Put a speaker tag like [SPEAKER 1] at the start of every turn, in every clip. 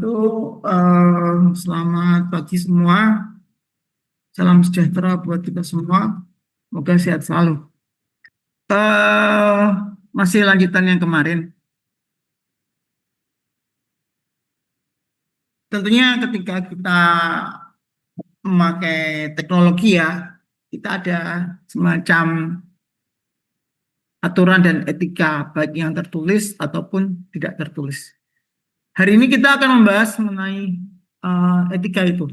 [SPEAKER 1] Halo, selamat pagi semua. Salam sejahtera buat kita semua. Semoga sehat selalu. eh Masih lanjutan yang kemarin. Tentunya ketika kita memakai teknologi ya, kita ada semacam aturan dan etika baik yang tertulis ataupun tidak tertulis. Hari ini kita akan membahas mengenai etika itu,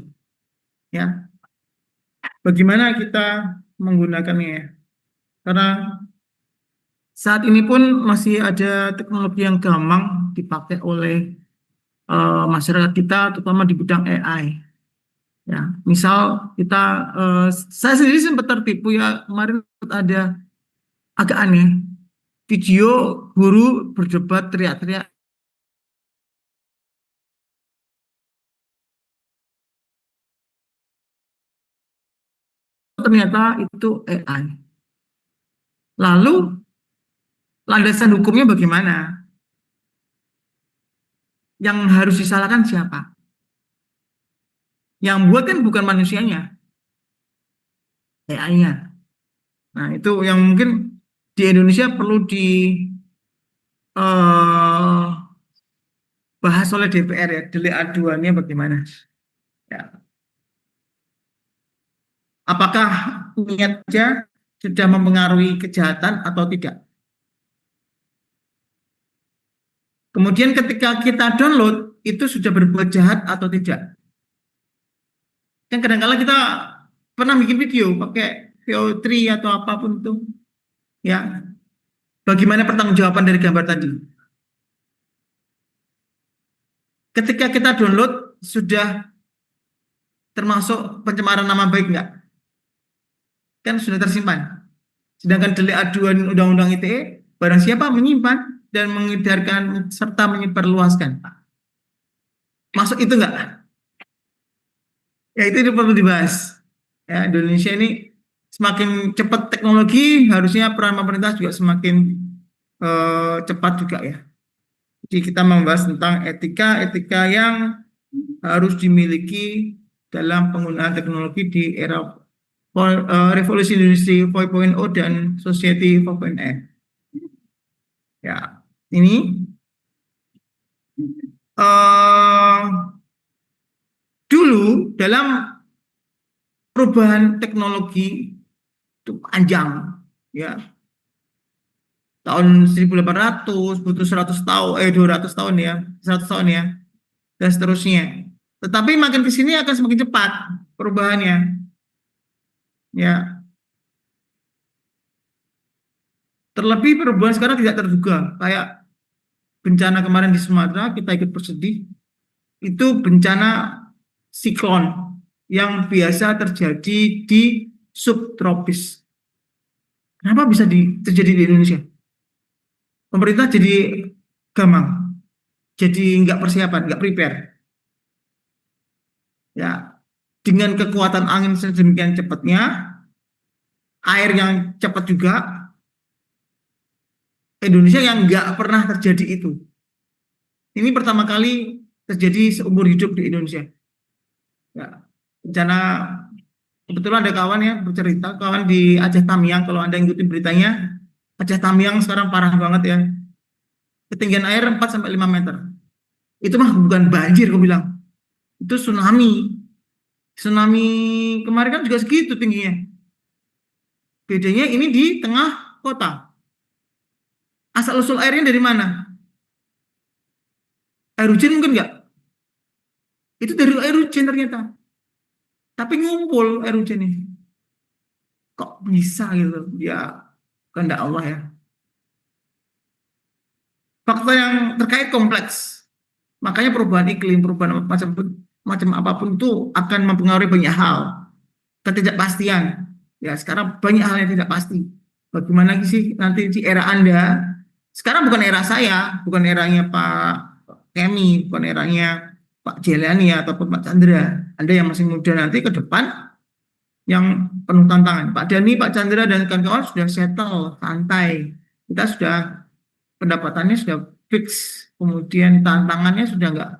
[SPEAKER 1] ya. Bagaimana kita menggunakannya ya? Karena saat ini pun masih ada teknologi yang gampang dipakai oleh masyarakat kita, terutama di bidang AI. Ya, misal kita, saya sendiri sempat tertipu ya kemarin ada agak aneh video guru berdebat teriak-teriak, ternyata itu AI. Lalu landasan hukumnya bagaimana? Yang harus disalahkan siapa? Yang buat kan bukan manusianya, AI-nya. Nah, itu yang mungkin di Indonesia perlu dibahas oleh DPR ya, delik aduannya bagaimana. Ya. Apakah niatnya sudah mempengaruhi kejahatan atau tidak? Kemudian ketika kita download, itu sudah berbuat jahat atau tidak? Kan kadang-kadang kita pernah bikin video pakai VO3 atau apapun itu. Ya, bagaimana pertanggungjawaban dari gambar tadi? Ketika kita download, sudah termasuk pencemaran nama baik nggak? Kan sudah tersimpan. Sedangkan delik aduan Undang-Undang ITE, barang siapa menyimpan dan mengedarkan serta menyebarluaskan. Masuk itu enggak? Ya itu perlu dibahas. Ya, Indonesia ini semakin cepat teknologi, harusnya peran pemerintah juga semakin cepat juga ya. Jadi kita membahas tentang etika-etika yang harus dimiliki dalam penggunaan teknologi di era revolusi industri 4.0 dan society 4.0. Ya, ini dulu dalam perubahan teknologi itu panjang, ya. Tahun 1800 butuh 100 tahun, 200 tahun ya, 100 tahun ya, dan seterusnya. Tetapi makin ke sini akan semakin cepat perubahannya, ya. Terlebih perubahan sekarang tidak terduga, kayak bencana kemarin di Sumatera, kita ikut bersedih. Itu bencana siklon yang biasa terjadi di subtropis. Kenapa bisa terjadi di Indonesia? Pemerintah jadi gamang, jadi nggak persiapan, nggak prepare. Ya, dengan kekuatan angin sedemikian cepatnya, air yang cepat juga, Indonesia yang nggak pernah terjadi itu. Ini pertama kali terjadi seumur hidup di Indonesia. Ya, bencana. Kebetulan ada kawan ya bercerita, kawan di Aceh Tamiang, kalau Anda ngikutin beritanya, Aceh Tamiang sekarang parah banget ya. Ketinggian air 4 sampai 5 meter. Itu mah bukan banjir, aku bilang. Itu tsunami. Tsunami kemarin kan juga segitu tingginya. Bedanya ini di tengah kota. Asal-usul airnya dari mana? Air hujan mungkin enggak? Itu dari air hujan ternyata. Tapi ngumpul air hujan ini. Kok bisa gitu? Ya, kehendak Allah ya. Fakta yang terkait kompleks. Makanya perubahan iklim, perubahan macam macam apapun itu akan mempengaruhi banyak hal. Ketidakpastian. Ya, sekarang banyak hal yang tidak pasti. Bagaimana sih nanti di era Anda? Sekarang bukan era saya, bukan eranya Pak Kemi, bukan eranya Pak Jelani ataupun Pak Chandra. Anda yang masih muda nanti ke depan yang penuh tantangan. Pak Dani, Pak Chandra dan kawan-kawan sudah settle, santai. Kita sudah pendapatannya sudah fix, kemudian tantangannya sudah nggak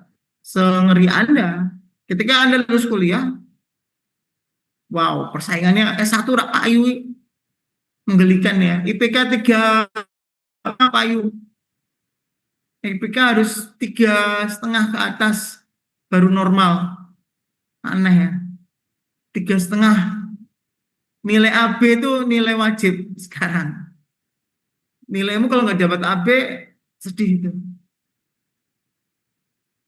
[SPEAKER 1] sengeri Anda. Ketika Anda lulus kuliah, wow, persaingannya S1 rak payu menggelikan ya. IPK 3 payu. IPK harus 3,5 ke atas baru normal. Aneh ya. 3,5. Nilai AB itu nilai wajib sekarang. Nilaimu kalau nggak dapat AB, sedih itu.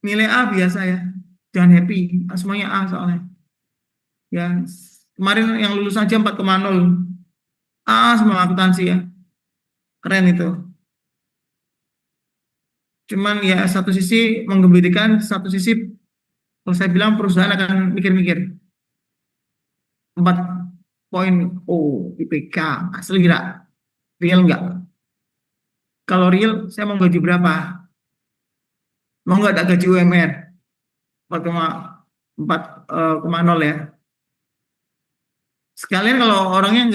[SPEAKER 1] Nilai A biasa ya. Jangan happy. Semuanya A soalnya. Ya, kemarin yang lulus aja 4,0. A semua akuntansi ya. Keren itu. Cuman ya satu sisi menggembirakan, satu sisi kalau saya bilang perusahaan akan mikir-mikir. 4,0 IPK. Asli enggak? Real enggak? Kalau real, saya mau gaji berapa? Mau nggak ada gaji UMR? 4,0 ya. Sekalian kalau orangnya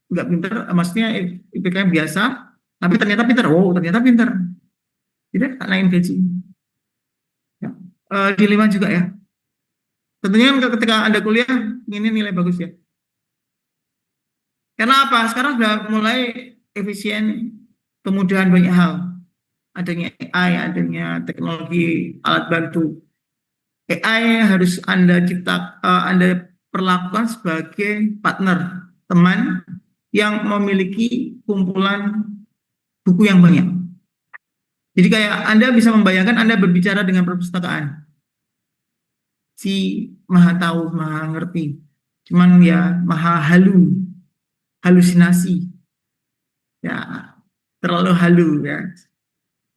[SPEAKER 1] nggak pinter, maksudnya IPK biasa, tapi ternyata pinter. Oh, ternyata pinter. Tidak, tak naikin gaji. Ya. Dilema juga ya. Tentunya kan ketika Anda kuliah, ini nilai bagus ya. Karena apa? Sekarang sudah mulai efisien, kemudahan banyak hal. Adanya AI, adanya teknologi alat bantu. AI harus Anda Anda perlakukan sebagai partner, teman yang memiliki kumpulan buku yang banyak. Jadi kayak Anda bisa membayangkan Anda berbicara dengan perpustakaan. Si maha tahu, maha ngerti. Cuman ya maha halusinasi. Ya, terlalu halu ya.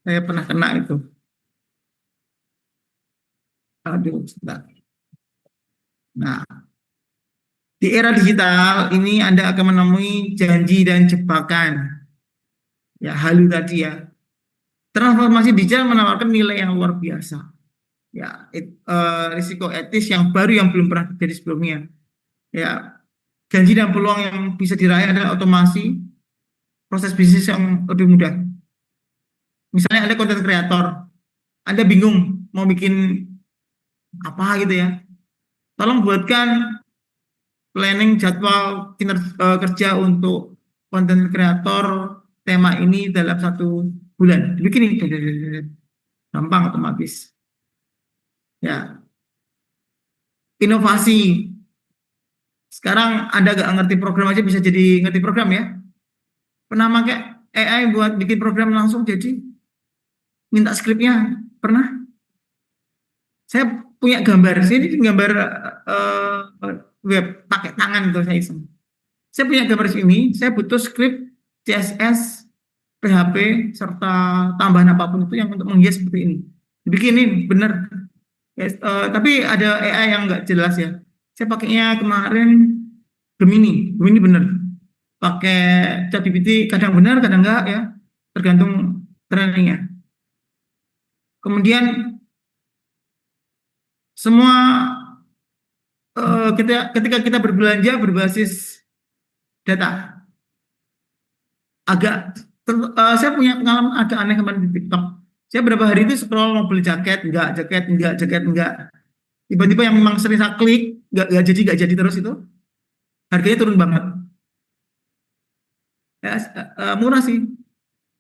[SPEAKER 1] Saya pernah kena itu. Aduh, sebentar. Nah, di era digital ini Anda akan menemui janji dan jebakan. Ya, halu tadi ya. Transformasi digital menawarkan nilai yang luar biasa. Ya, risiko etis yang baru yang belum pernah terjadi sebelumnya. Ya, janji dan peluang yang bisa diraih adalah otomasi proses bisnis yang lebih mudah. Misalnya Anda konten kreator, Anda bingung mau bikin apa gitu ya. Tolong buatkan planning jadwal kerja untuk konten kreator tema ini dalam 1 bulan. Bikin ini gampang otomatis. Ya, inovasi. Sekarang Anda gak ngerti program aja bisa jadi ngerti program ya. Pernah pakai AI buat bikin program langsung jadi minta skripnya? Pernah? Saya punya gambar. Sini gambar web pakai tangan tuh saya iseng. Saya punya gambar sini, saya butuh skrip CSS, PHP, serta tambahan apapun itu yang untuk menghias seperti ini. Bikinin, bener. Yes, tapi ada AI yang nggak jelas ya. Saya pakainya kemarin Gemini, Gemini bener. Pakai ChatGPT kadang benar, kadang enggak ya. Tergantung trainingnya. Kemudian semua ketika kita berbelanja berbasis data, saya punya pengalaman agak aneh kemarin di TikTok. Saya berapa hari itu scroll mau beli jaket, enggak. Tiba-tiba yang memang sering saya klik, enggak jadi terus itu, harganya turun banget. Ya, murah sih.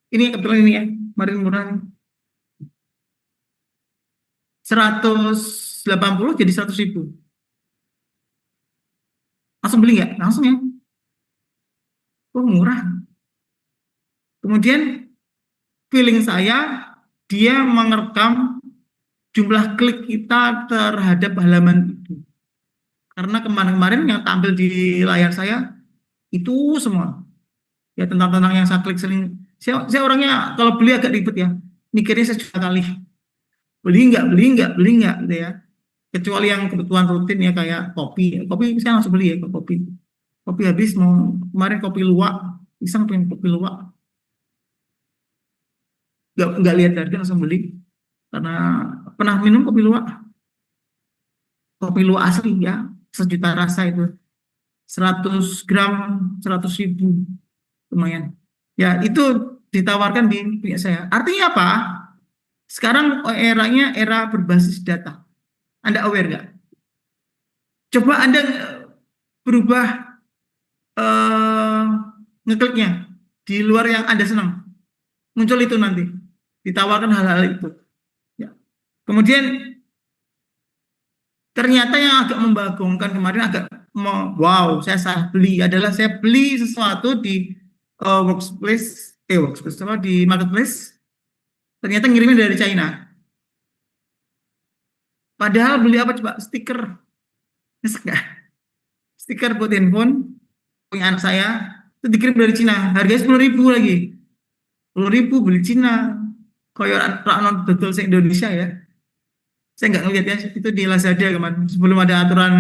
[SPEAKER 1] Ini kebetulan ini ya, kemarin murah. 180 jadi 100.000. Langsung beli nggak? Langsung ya. Oh, murah. Kemudian feeling saya, dia merekam jumlah klik kita terhadap halaman itu. Karena kemarin-kemarin yang tampil di layar saya itu semua. Ya tentang yang saya klik sering. Saya orangnya kalau beli agak ribet ya. Mikirnya sejuta kali. Beli nggak gitu ya. Kecuali yang kebutuhan rutin ya kayak kopi. Kopi saya langsung beli ya kopi. Kopi habis mau kemarin kopi luwak. Iseng pengen kopi luwak. Nggak lihat harga langsung beli. Karena pernah minum kopi luwak. Kopi luwak asli ya. 1 juta rasa itu. 100 gram 100.000 lumayan ya itu ditawarkan di pihak saya artinya apa Sekarang eranya era berbasis data. Anda aware nggak? Coba Anda berubah eh, ngekliknya di luar yang Anda senang. Muncul itu nanti. Ditawarkan hal-hal itu. Ya. Kemudian ternyata yang agak membagongkan kemarin agak wow, saya salah beli adalah saya beli sesuatu di workplace apa di marketplace, ternyata ngirimnya dari China. Padahal beli apa coba? Stiker. Nyesek nggak? Stiker buat handphone punya anak saya itu dikirim dari Cina, harganya 10.000 lagi. 10.000 beli Cina. Kayak non betul se Indonesia ya. Saya nggak ngeliat ya itu di Lazada kemarin sebelum ada aturan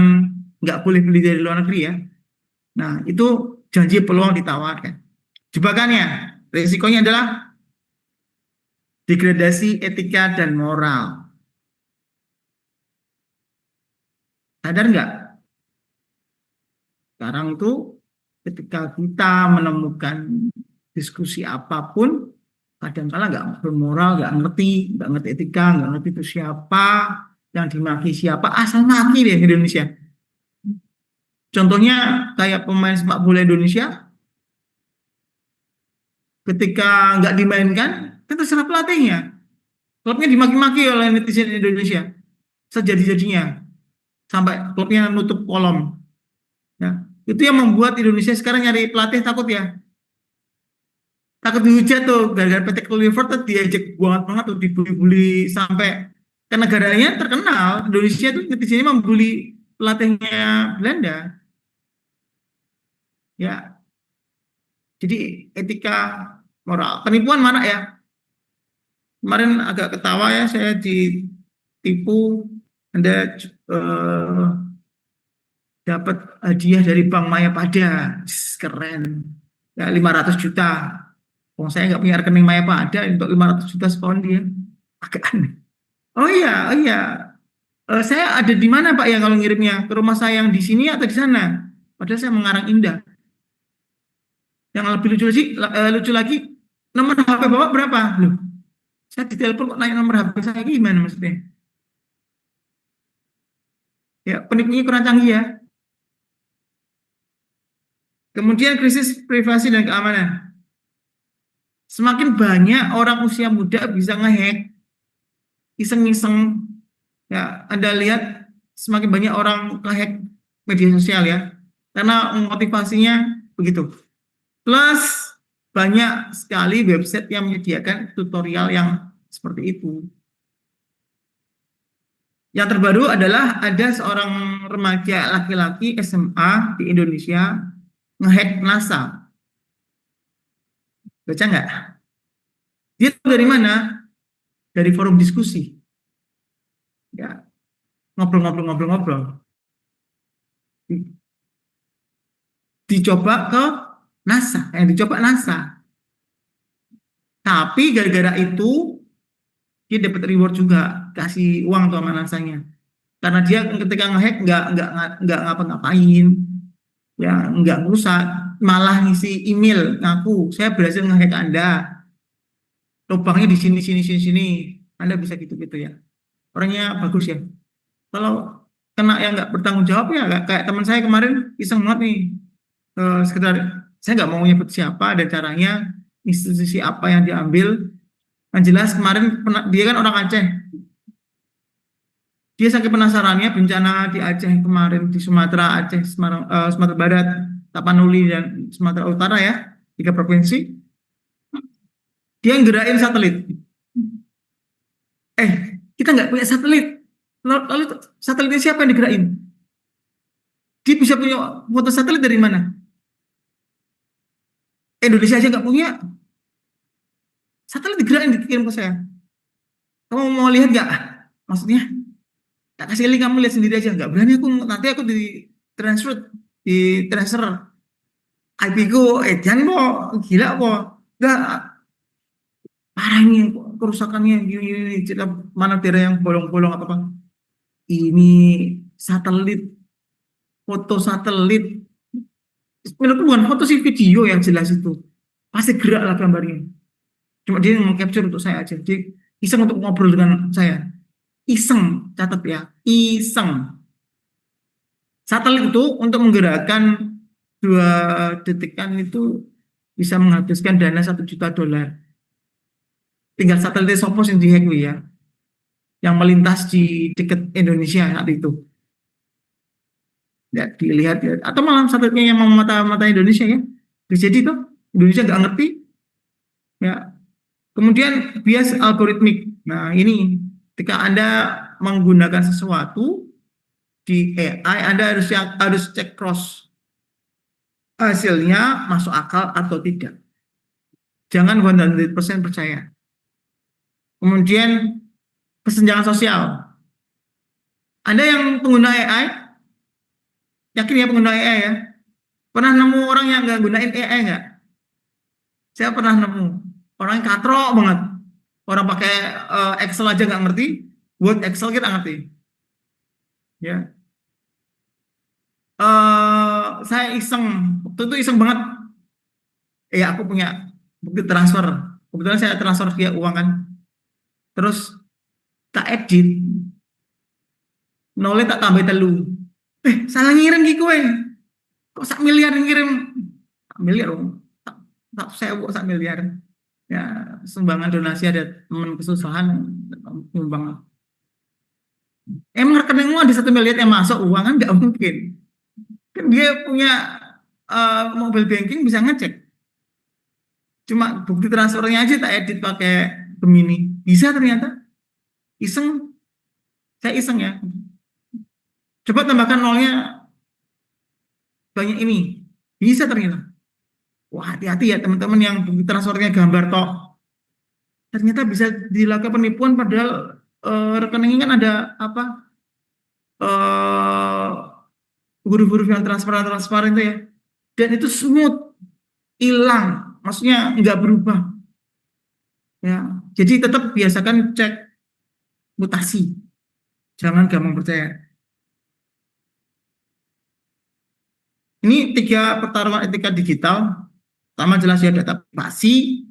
[SPEAKER 1] nggak boleh beli dari luar negeri ya. Nah itu janji peluang ditawarkan. Jebakannya, risikonya adalah degradasi etika dan moral. Sadar nggak? Sekarang itu ketika kita menemukan diskusi apapun, kadang-kala nggak bermoral, nggak ngerti etika, nggak ngerti itu siapa, yang dimaki siapa, asal maki deh Indonesia. Contohnya kayak pemain sepak bola Indonesia, ketika nggak dimainkan, kan terserah pelatihnya. Klubnya dimaki-maki oleh netizen Indonesia, sejadi-jadinya, sampai klubnya nutup kolom. Ya. Itu yang membuat Indonesia sekarang nyari pelatih takut ya. Takut dihujat tuh, gara-gara PT Clifford tuh diajak banget tuh, dibully-bully sampai ke negaranya terkenal. Indonesia tuh netizennya membuli pelatihnya Belanda. Ya, jadi etika moral. Penipuan mana ya? Kemarin agak ketawa ya, saya ditipu. Anda dapat hadiah dari Bank Mayapada, keren. Ya 500 juta. Oh, saya nggak punya rekening Mayapada untuk 500 juta setahun dia. Agak aneh. Oh iya. Saya ada di mana Pak ya kalau ngirimnya? Ke rumah saya yang di sini atau di sana? Padahal saya mengarang Indah. Yang lebih lucu lagi, nomor HP Bapak berapa? Loh, saya ditelepon kok nanya nomor HP saya gimana maksudnya? Ya, penipunya kurang canggih ya. Kemudian krisis privasi dan keamanan. Semakin banyak orang usia muda bisa ngehack, iseng-iseng. Ya, Anda lihat semakin banyak orang ngehack media sosial ya. Karena motivasinya begitu. Plus banyak sekali website yang menyediakan tutorial yang seperti itu. Yang terbaru adalah ada seorang remaja laki-laki SMA di Indonesia ngehack NASA. Baca nggak? Dia tahu dari mana? Dari forum diskusi. Ya, ngobrol-ngobrol. Dicoba ke NASA, dicoba NASA. Tapi gara-gara itu dia dapat reward juga, kasih uang tuh sama NASA-nya. Karena dia ketika ngehack nggak ngapa-ngapain, ya nggak merusak, malah ngisi email ngaku saya berhasil ngehack Anda, lubangnya di sini, Anda bisa gitu-gitu ya. Orangnya bagus ya. Kalau kena yang nggak bertanggung jawab ya kayak teman saya kemarin iseng banget nih, sekedar saya nggak mau nyebut siapa dan caranya, institusi apa yang diambil. Yang jelas kemarin dia kan orang Aceh. Dia sakit penasarannya bencana di Aceh kemarin, di Sumatera, Aceh, Semarang, Sumatera Barat, Tapanuli, dan Sumatera Utara ya, 3 provinsi. Dia ngerain satelit. Kita nggak punya satelit. Lalu satelitnya siapa yang digerain? Dia bisa punya foto satelit dari mana? Indonesia aja nggak punya. Satelit digerain dikirim ke saya. Kamu mau lihat nggak? Maksudnya, tak kasih link, kamu lihat sendiri aja. Nggak berani aku, nanti aku di transfer IP ku, jangan mau gila kok. Nggak, parah ini kerusakannya gini, mana daerah yang bolong-bolong apa apa. Ini satelit, foto satelit. Menurutku bukan foto sih, video yang jelas itu. Pasti gerak lah gambarnya. Cuma dia mau capture untuk saya aja. Jadi iseng untuk ngobrol dengan saya. Iseng, catat ya, iseng. Satelit itu untuk menggerakkan 2 detikan itu bisa menghabiskan dana $1 juta. Tinggal satelit Sopos yang dihack ya, yang melintas di dekat Indonesia saat itu. Ya, dilihat ya. Atau malah satelitnya yang memata-mata Indonesia ya. Bisa jadi tuh Indonesia nggak ngerti ya. Kemudian bias algoritmik. Nah ini ketika Anda menggunakan sesuatu di AI, Anda harus cek cross hasilnya masuk akal atau tidak. Jangan 100% percaya. Kemudian kesenjangan sosial. Anda yang pengguna AI, yakin ya pengguna AI ya? Pernah nemu orang yang nggak gunain AI nggak? Saya pernah nemu orang yang katrok banget. Orang pakai Excel aja nggak ngerti, Word Excel kita ngerti. Ya, saya iseng, waktu itu iseng banget. Aku punya bukti transfer. Kebetulan saya transfer via uang kan. Terus tak edit, nolnya tak tambah telu. Salah ngirim gitu kok 1 miliar ngirim? 1 miliar dong. Tak saya buat 1 miliar. Ya, sumbangan donasi ada teman kesusahan nyumbang. Emang rekeningmu ada 1 miliar yang masuk uang kan nggak mungkin. Kan dia punya mobile banking bisa ngecek. Cuma bukti transfernya aja tak edit pakai Gemini. Bisa ternyata. Iseng. Saya iseng ya. Coba tambahkan nolnya banyak ini. Bisa ternyata. Wah, hati-hati ya teman-teman yang bukti transfernya gambar tok. Ternyata bisa dilakukan penipuan padahal rekeningnya kan ada apa? Huruf-huruf yang transparan itu ya. Dan itu smooth, hilang. Maksudnya nggak berubah. Ya, jadi tetap biasakan cek mutasi. Jangan gampang percaya. Ini 3 pertarungan etika digital. Pertama jelas ya data privasi,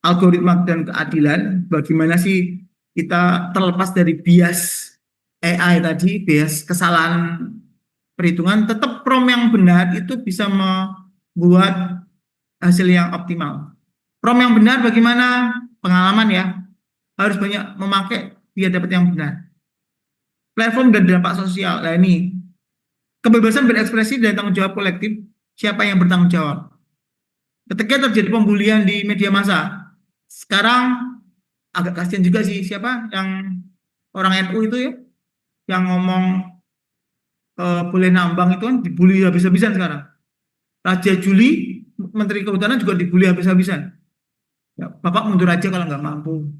[SPEAKER 1] algoritma dan keadilan. Bagaimana sih kita terlepas dari bias AI tadi, bias kesalahan perhitungan, tetap prompt yang benar itu bisa membuat hasil yang optimal. Prompt yang benar bagaimana? Pengalaman ya, harus banyak memakai biar dapat yang benar. Platform dan dampak sosial. Nah ini kebebasan berekspresi dan tanggung jawab kolektif, siapa yang bertanggung jawab? Ketika terjadi pembulian di media massa, sekarang agak kasihan juga sih siapa yang orang NU itu ya, yang ngomong boleh nambang itu kan dibully habis-habisan sekarang. Raja Juli, Menteri Kehutanan juga dibully habis-habisan. Ya, Bapak mundur aja kalau nggak mampu.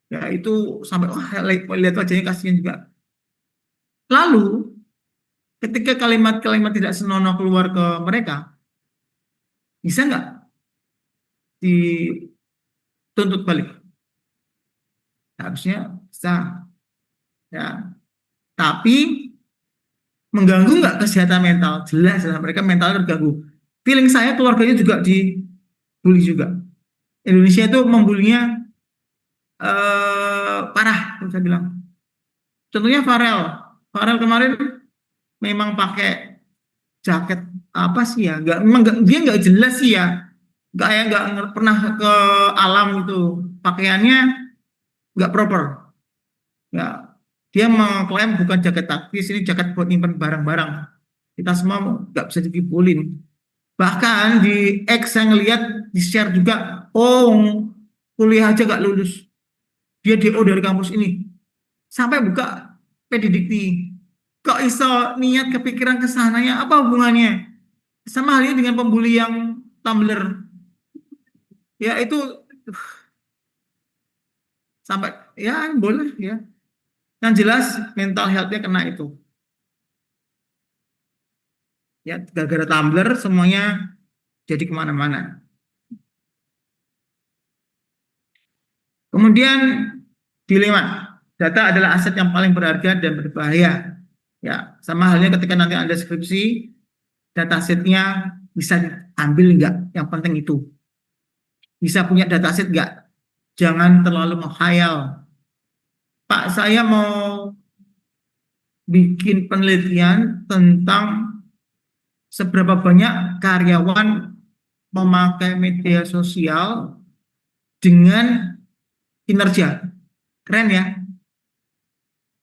[SPEAKER 1] Ya itu sampai lihat wajahnya kasihan juga. Lalu ketika kalimat-kalimat tidak senonoh keluar ke mereka, bisa nggak dituntut balik? Harusnya bisa. Ya, tapi mengganggu nggak kesehatan mental? Jelas, mereka mental terganggu. Feeling saya keluarganya juga dibully juga. Indonesia itu membulinya parah, saya bilang. Contohnya Farel. Farel kemarin memang pakai jaket apa sih ya? Memang dia nggak jelas sih ya. Nggak pernah ke alam itu. Pakaiannya nggak proper. Ya, dia mengklaim bukan jaket taktis, ini jaket buat nyimpen barang-barang. Kita semua nggak bisa dikibulin. Bahkan di X saya ngelihat di share juga, oh kuliah aja nggak lulus. Dia DO dari kampus ini. Sampai buka pedidikti. Kok iso niat kepikiran ke sananya? Apa hubungannya? Sama halnya dengan pembuli yang Tumblr. Ya itu sampai ya boleh ya. Yang jelas mental health-nya kena itu. Ya gara-gara Tumblr semuanya jadi kemana-mana. Kemudian dilema. Data adalah aset yang paling berharga dan berbahaya. Ya, sama halnya ketika nanti Anda skripsi, datasetnya bisa diambil enggak? Yang penting itu. Bisa punya dataset enggak? jangan terlalu menghayal. Pak, saya mau bikin penelitian tentang seberapa banyak karyawan memakai media sosial dengan kinerja. Keren ya?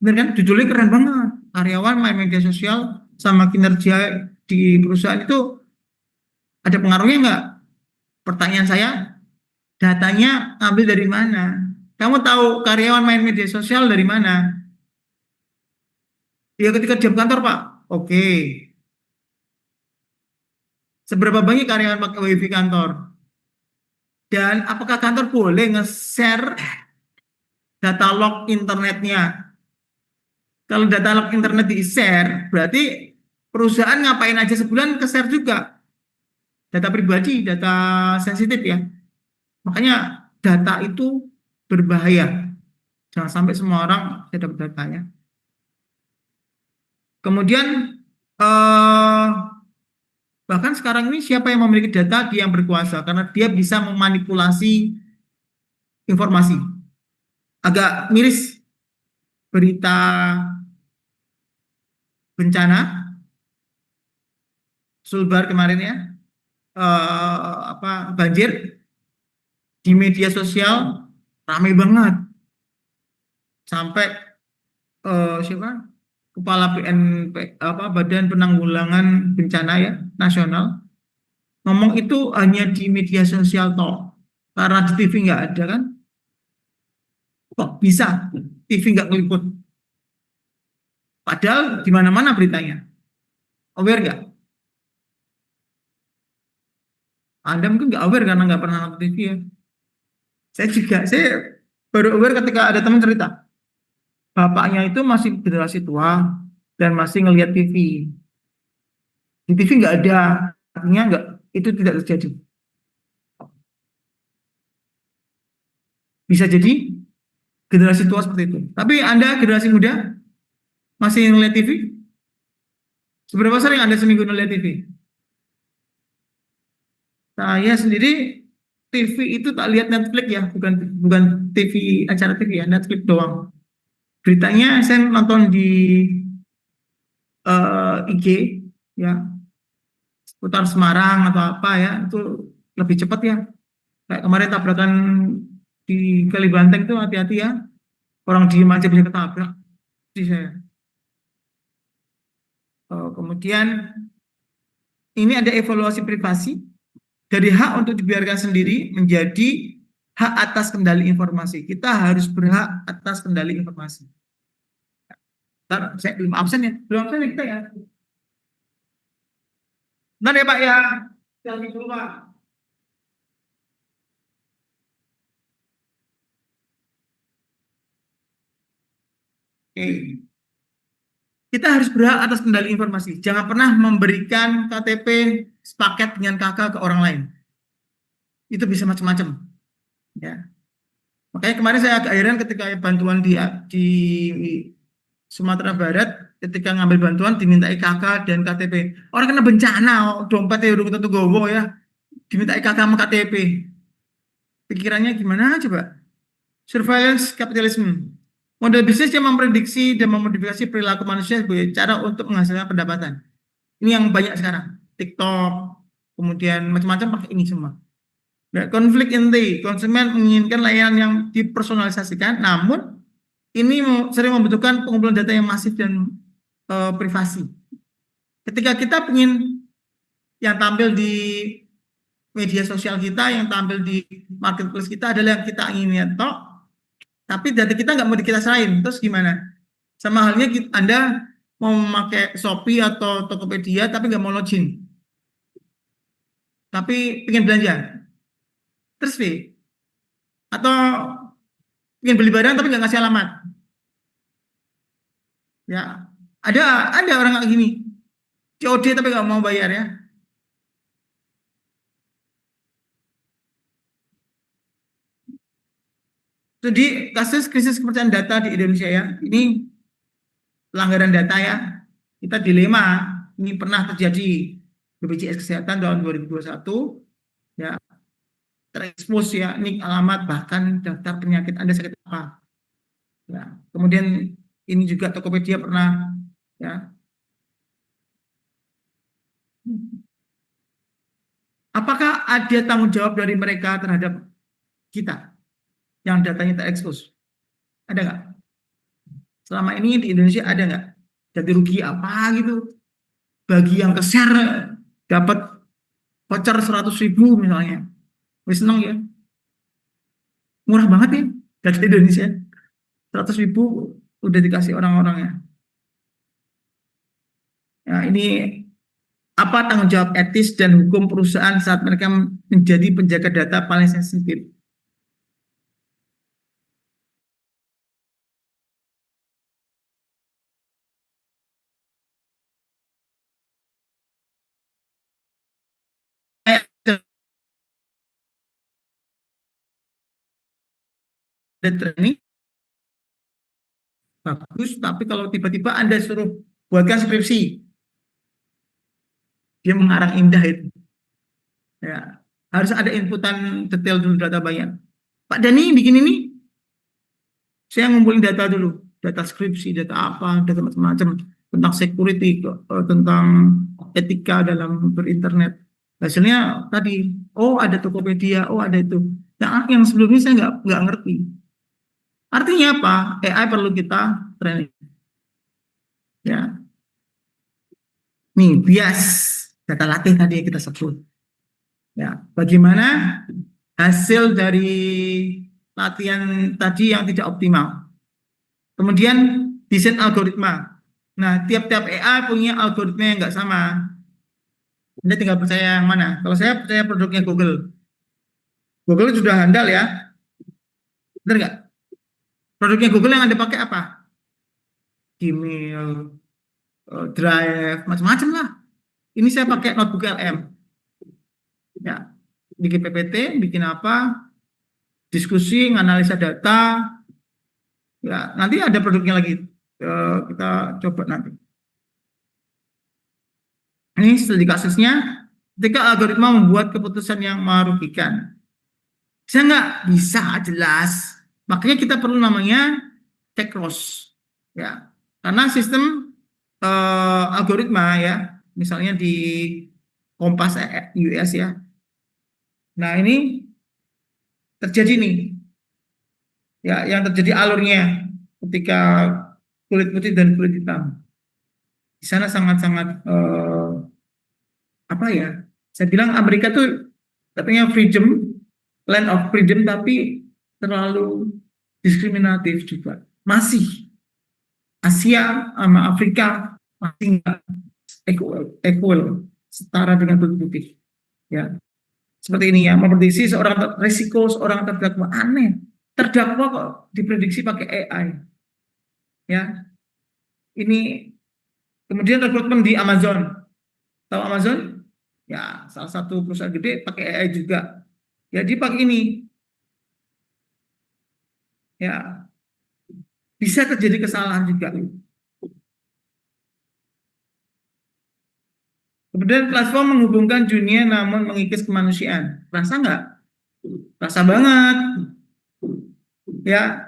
[SPEAKER 1] Bener kan? Judulnya keren banget. Karyawan main media sosial sama kinerja di perusahaan itu ada pengaruhnya nggak? Pertanyaan saya, datanya ambil dari mana? Kamu tahu karyawan main media sosial dari mana? Ya ketika jam kantor, Pak. Oke. Seberapa banyak karyawan pakai wifi kantor? Dan apakah kantor boleh nge-share data log internetnya? Kalau data log internet di-share, berarti perusahaan ngapain aja sebulan ke-share juga. Data pribadi, data sensitif ya. Makanya data itu berbahaya. Jangan sampai semua orang bisa dapat datanya. Kemudian eh, bahkan sekarang ini siapa yang memiliki data dia yang berkuasa karena dia bisa memanipulasi informasi. Agak miris berita bencana Sulbar kemarin ya, apa banjir di media sosial ramai banget sampai siapa kepala BNP apa Badan Penanggulangan Bencana ya nasional ngomong itu hanya di media sosial toh karena di TV nggak ada kan kok bisa TV nggak ngeliput padahal di mana-mana beritanya aware nggak Anda mungkin nggak aware karena nggak pernah nonton TV ya saya juga saya baru aware ketika ada teman cerita bapaknya itu masih generasi tua dan masih ngelihat TV di TV nggak ada artinya nggak itu tidak terjadi bisa jadi generasi tua seperti itu tapi Anda generasi muda masih ngelihat TV seberapa sering Anda seminggu ngelihat TV saya sendiri TV itu tak lihat Netflix ya bukan bukan TV acara TV ya Netflix doang beritanya saya nonton di IG ya seputar Semarang atau apa ya itu lebih cepat ya kayak kemarin tabrakan di Kalibanteng itu hati-hati ya orang diem aja bisa ketabrak di saya. Kemudian ini ada evaluasi privasi dari hak untuk dibiarkan sendiri menjadi hak atas kendali informasi. Kita harus berhak atas kendali informasi. Ntar, saya belum absen ya, belum absen ya kita ya. Bentar ya Pak ya, jangan dulu Pak. Oke. Kita harus berhak atas kendali informasi. Jangan pernah memberikan KTP sepaket dengan kakak ke orang lain. Itu bisa macam-macam. Ya. Makanya kemarin saya agak heran ketika bantuan di Sumatera Barat, ketika ngambil bantuan dimintai KK dan KTP. Orang kena bencana, dompetnya udah tentu gowo ya, dimintai KK sama KTP. Pikirannya gimana coba? Surveillance capitalism. Model bisnis yang memprediksi dan memodifikasi perilaku manusia sebagai cara untuk menghasilkan pendapatan. Ini yang banyak sekarang. TikTok, kemudian macam-macam pakai ini semua. Nah, konflik inti, konsumen menginginkan layanan yang dipersonalisasikan, namun ini sering membutuhkan pengumpulan data yang masif dan privasi. Ketika kita ingin yang tampil di media sosial kita, yang tampil di marketplace kita adalah yang kita inginkan toh, tapi data kita nggak mau kita serahin, terus gimana? Sama halnya Anda mau memakai Shopee atau Tokopedia tapi nggak mau login, tapi ingin belanja, terus nih, atau ingin beli barang tapi nggak ngasih alamat, ya ada orang kayak gini, COD tapi nggak mau bayar ya. Jadi kasus krisis kepercayaan data di Indonesia ya, ini pelanggaran data ya, kita dilema, ini pernah terjadi BPJS Kesehatan tahun 2021, ya terekspos ya, ini alamat bahkan daftar penyakit Anda sakit apa. Ya. Kemudian ini juga Tokopedia pernah ya. Apakah ada tanggung jawab dari mereka terhadap kita yang datanya terekspos? Ada nggak? Selama ini di Indonesia ada nggak? Jadi rugi apa gitu? Bagi yang ke-share dapat voucher 100.000 misalnya. Wis seneng ya. Murah banget ya data Indonesia. 100.000 udah dikasih orang-orangnya. Ya, ini apa tanggung jawab etis dan hukum perusahaan saat mereka menjadi penjaga data paling sensitif? Ada training bagus, tapi kalau tiba-tiba Anda suruh buatkan skripsi, dia mengarang indah itu. Ya, harus ada inputan detail dulu data banyak. Pak Dani bikin ini, saya ngumpulin data dulu, data skripsi, data apa, data macam-macam tentang security, tentang etika dalam berinternet. Hasilnya tadi, oh ada Tokopedia, oh ada itu. Yang sebelumnya saya nggak ngerti. Artinya apa? AI perlu kita training. Ya, nih bias data latih tadi yang kita sebut. Ya, bagaimana hasil dari latihan tadi yang tidak optimal. Kemudian desain algoritma. Nah, tiap-tiap AI punya algoritma yang nggak sama. Anda tinggal percaya yang mana. Kalau saya percaya produknya Google. Google sudah handal ya. Benar nggak? Produknya Google yang Anda pakai apa? Gmail, Drive, macam-macam lah. Ini saya pakai notebook LM. Ya, bikin PPT, bikin apa, diskusi, analisa data. Ya, nanti ada produknya lagi. Kita coba nanti. Ini studi kasusnya, ketika algoritma membuat keputusan yang merugikan. Bisa nggak? Bisa, jelas. Makanya kita perlu namanya check cross. Ya, karena sistem algoritma ya, misalnya di Kompas US ya. Nah ini terjadi nih, ya yang terjadi alurnya ketika kulit putih dan kulit hitam. Di sana sangat-sangat apa ya? Saya bilang Amerika tuh katanya freedom, land of freedom, tapi terlalu diskriminatif juga. Masih Asia sama Afrika masih nggak equal, setara dengan kulit putih. Ya, seperti ini ya, memprediksi seorang resiko seorang terdakwa aneh. Terdakwa kok diprediksi pakai AI. Ya, ini kemudian rekrutmen di Amazon. Tahu Amazon? Ya, salah satu perusahaan gede pakai AI juga. Ya, dia pakai ini. Ya, bisa terjadi kesalahan juga. Kemudian platform menghubungkan dunia namun mengikis kemanusiaan. Rasa nggak? Rasa banget. Ya,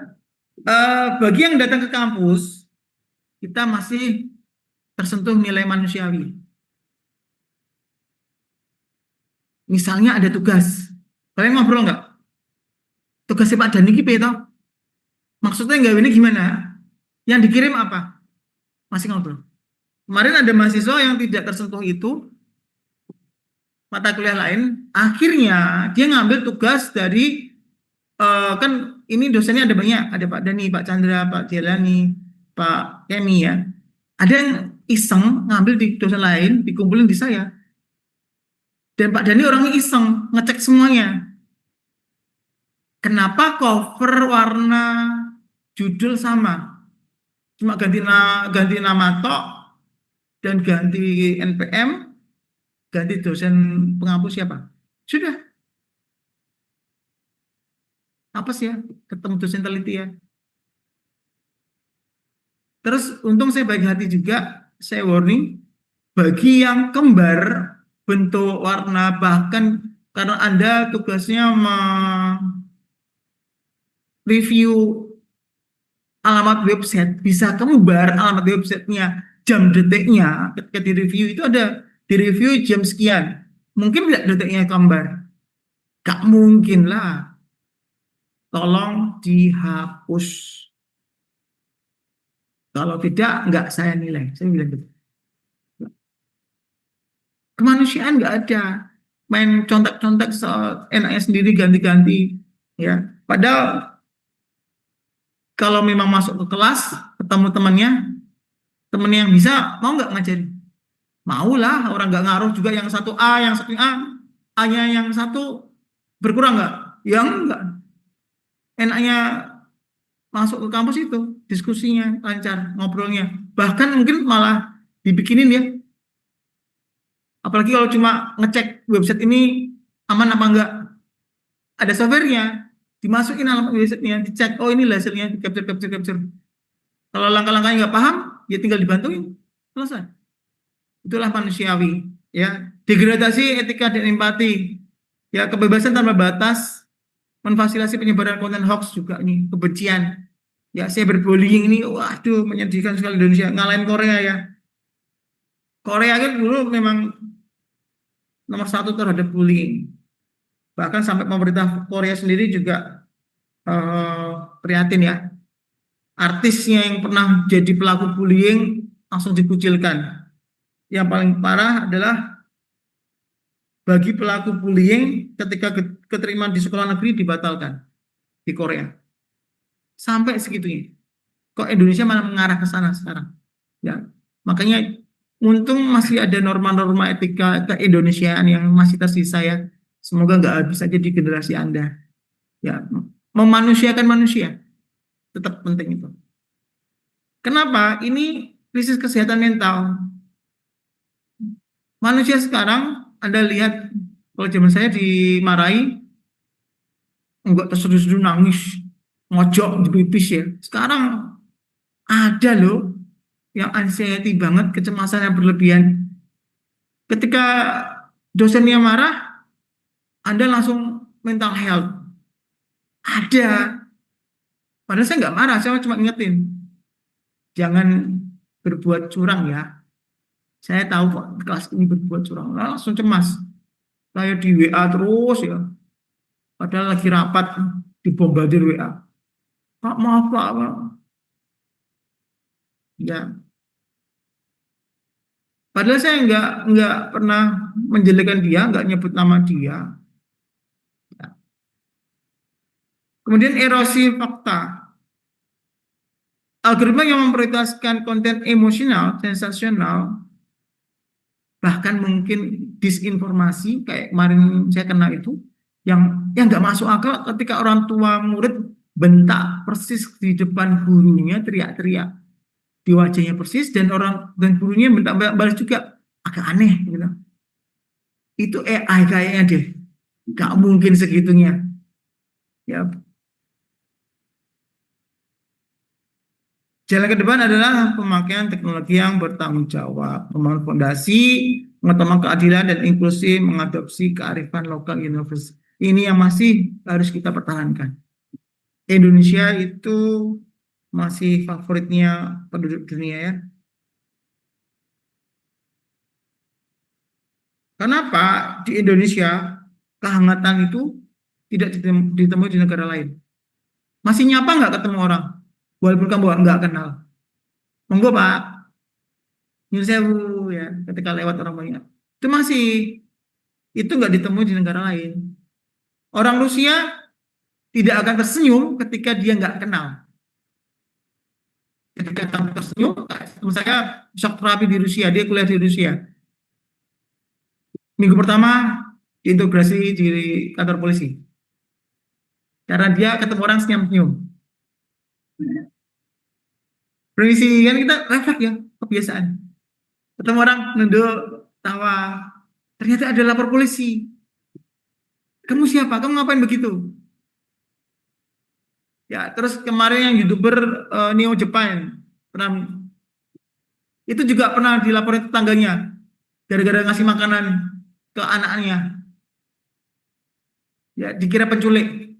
[SPEAKER 1] bagi yang datang ke kampus, kita masih tersentuh nilai manusiawi. Misalnya ada tugas, kalian ngobrol nggak? Tugasnya Pak Dani ini toh? Maksudnya nggak ini gimana? Yang dikirim apa? Masih ngobrol. Kemarin ada mahasiswa yang tidak tersentuh itu, mata kuliah lain, akhirnya dia ngambil tugas dari, kan ini dosennya ada banyak, ada Pak Dani, Pak Chandra, Pak Jelani, Pak Kemi ya. Ada yang iseng ngambil di dosen lain, dikumpulin di saya. Dan Pak Dani orangnya iseng, ngecek semuanya. Kenapa cover warna judul sama? Cuma ganti nama tok dan ganti NPM, ganti dosen penghapus siapa? Sudah, apa sih ya? Ketemu dosen teliti ya. Terus untung saya baik hati juga, saya warning bagi yang kembar bentuk warna bahkan karena Anda tugasnya review alamat website, bisa kemubar alamat websitenya, jam detiknya, ketika direview itu ada direview jam sekian. Mungkin tidak detiknya kembar? Gak mungkin lah. Tolong dihapus. Kalau tidak, nggak saya nilai. Saya bilang gitu. Kemanusiaan nggak ada. Main contek-contek soal enaknya sendiri ganti-ganti. Ya, padahal kalau memang masuk ke kelas, ketemu temannya yang bisa, mau nggak ngajarin? Mau lah, orang nggak ngaruh juga yang satu A, yang satu A, A-nya yang satu berkurang nggak? Ya enggak. Enaknya masuk ke kampus itu, diskusinya lancar, ngobrolnya. Bahkan mungkin malah dibikinin ya. Apalagi kalau cuma ngecek website ini aman apa enggak. Ada softwarenya, dimasukin alamat websitenya, dicek, oh ini hasilnya, di capture. Kalau langkah-langkahnya nggak paham, ya tinggal dibantuin. Selesai. Itulah manusiawi. Ya, degradasi etika dan empati. Ya, kebebasan tanpa batas, memfasilitasi penyebaran konten hoax juga nih, kebencian. Ya, cyberbullying ini, waduh, menyedihkan sekali Indonesia. Ngalahin Korea ya. Korea kan dulu memang nomor satu terhadap bullying. Bahkan sampai pemerintah Korea sendiri juga prihatin ya. Artisnya yang pernah jadi pelaku bullying langsung dikucilkan. Yang paling parah adalah bagi pelaku bullying ketika keterima di sekolah negeri dibatalkan di Korea. Sampai segitunya. Kok Indonesia malah mengarah ke sana sekarang? Ya, makanya untung masih ada norma-norma etika keindonesiaan yang masih tersisa ya. Semoga nggak habis aja di generasi Anda. Ya, memanusiakan manusia tetap penting itu. Kenapa? Ini krisis kesehatan mental. Manusia sekarang, Anda lihat, kalau zaman saya dimarahi, enggak terseduh-seduh nangis, ngojok, dipipis ya. Sekarang ada loh yang anxiety banget, kecemasan yang berlebihan. Ketika dosennya marah, Anda langsung mental health. Ada. Padahal saya nggak marah, saya cuma ingetin. Jangan berbuat curang ya. Saya tahu kok kelas ini berbuat curang. Langsung cemas. Saya di WA terus ya. Padahal lagi rapat dibombardir WA. Pak maaf Pak. Ya. Padahal saya nggak pernah menjelekkan dia, nggak nyebut nama dia. Ya. Kemudian erosi fakta. Algoritma yang memprioritaskan konten emosional, sensasional, bahkan mungkin disinformasi kayak kemarin saya kena itu, yang nggak masuk akal ketika orang tua murid bentak persis di depan gurunya, teriak-teriak di wajahnya persis, dan gurunya bentak balas juga, agak aneh gitu. Itu AI kayaknya deh, nggak mungkin segitunya. Ya, jalan ke depan adalah pemakaian teknologi yang bertanggung jawab, membangun fondasi, mengutamakan keadilan dan inklusi, mengadopsi kearifan lokal universal. Ini yang masih harus kita pertahankan. Indonesia itu masih favoritnya penduduk dunia ya. Kenapa di Indonesia kehangatan itu tidak ditemui di negara lain? Masih nyapa nggak ketemu orang, walaupun kamu nggak kenal. Monggo Pak, nyun sewu ya, ketika lewat orang banyak. Itu masih, itu nggak ditemui di negara lain. Orang Rusia tidak akan tersenyum ketika dia nggak kenal. Ketika kamu tersenyum, teman saya shock terapi di Rusia, dia kuliah di Rusia. Minggu pertama diintegrasi di kantor polisi. Karena dia ketemu orang senyum-senyum. Permisi, kan kita refleks ya, kebiasaan. Ketemu orang, nunduk, tawa. Ternyata ada lapor polisi. Kamu siapa? Kamu ngapain begitu? Ya, terus kemarin yang YouTuber Neo Japan pernah, itu juga pernah dilaporin tetangganya gara-gara ngasih makanan ke anaknya. Ya dikira penculik.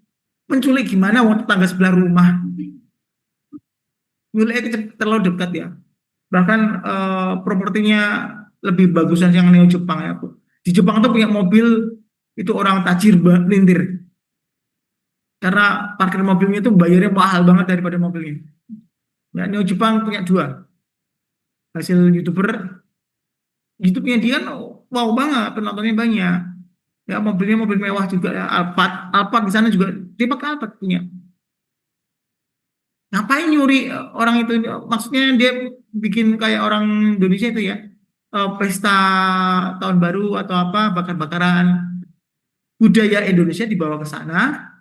[SPEAKER 1] Penculik gimana? Wong tetangga sebelah rumah. Nyuliknya terlalu dekat ya. Bahkan propertinya lebih bagusan yang neo Jepang ya. Di Jepang tuh punya mobil itu orang tajir melintir. Karena parkir mobilnya itu bayarnya mahal banget daripada mobilnya. Ya, neo Jepang punya dua. Hasil YouTuber, YouTube-nya dia kan wow banget, penontonnya banyak. Ya mobilnya mobil mewah juga ya. Alphard, Alphard di sana juga dia pakai Alphard punya. Ngapain nyuri orang itu? Maksudnya dia bikin kayak orang Indonesia itu ya, pesta tahun baru atau apa, bakar-bakaran. Budaya Indonesia dibawa ke sana,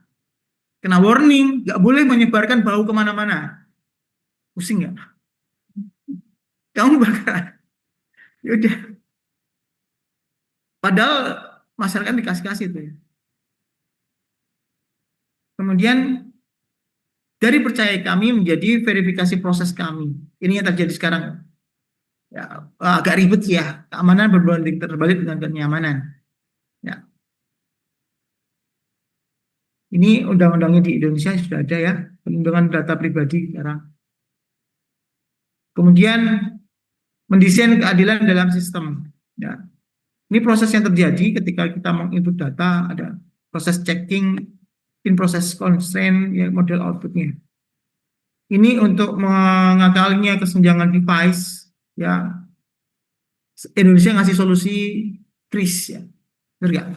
[SPEAKER 1] kena warning, nggak boleh menyebarkan bau kemana-mana. Pusing nggak? Kamu bakar. Ya udah. Padahal masyarakat dikasih-kasih itu ya. Kemudian dari percaya kami menjadi verifikasi proses kami. Ini yang terjadi sekarang. Ya, agak ribet sih ya. Keamanan berbanding terbalik dengan kenyamanan. Ya, ini undang-undangnya di Indonesia sudah ada ya, perlindungan data pribadi sekarang. Kemudian mendesain keadilan dalam sistem. Ya, ini proses yang terjadi ketika kita menginput data, ada proses checking, in proses constraint, ya, model outputnya. Ini untuk mengakalinya kesenjangan device, ya Indonesia ngasih solusi kris ya, benar nggak?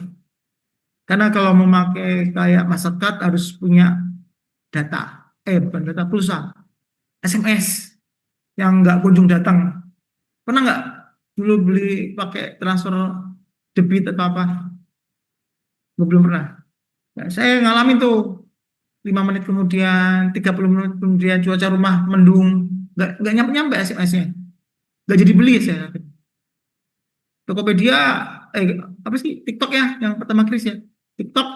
[SPEAKER 1] Karena kalau memakai kayak Mastercard harus punya data, bukan data pulsa, SMS yang nggak kunjung datang. Pernah nggak dulu beli pakai transfer debit atau apa? Belum pernah. Ya, saya ngalamin tuh 5 menit kemudian, 30 menit kemudian cuaca rumah mendung, nggak nyampe-nyampe SMS-nya, nggak jadi beli saya. Tokopedia, apa sih TikTok ya, yang pertama kris ya, TikTok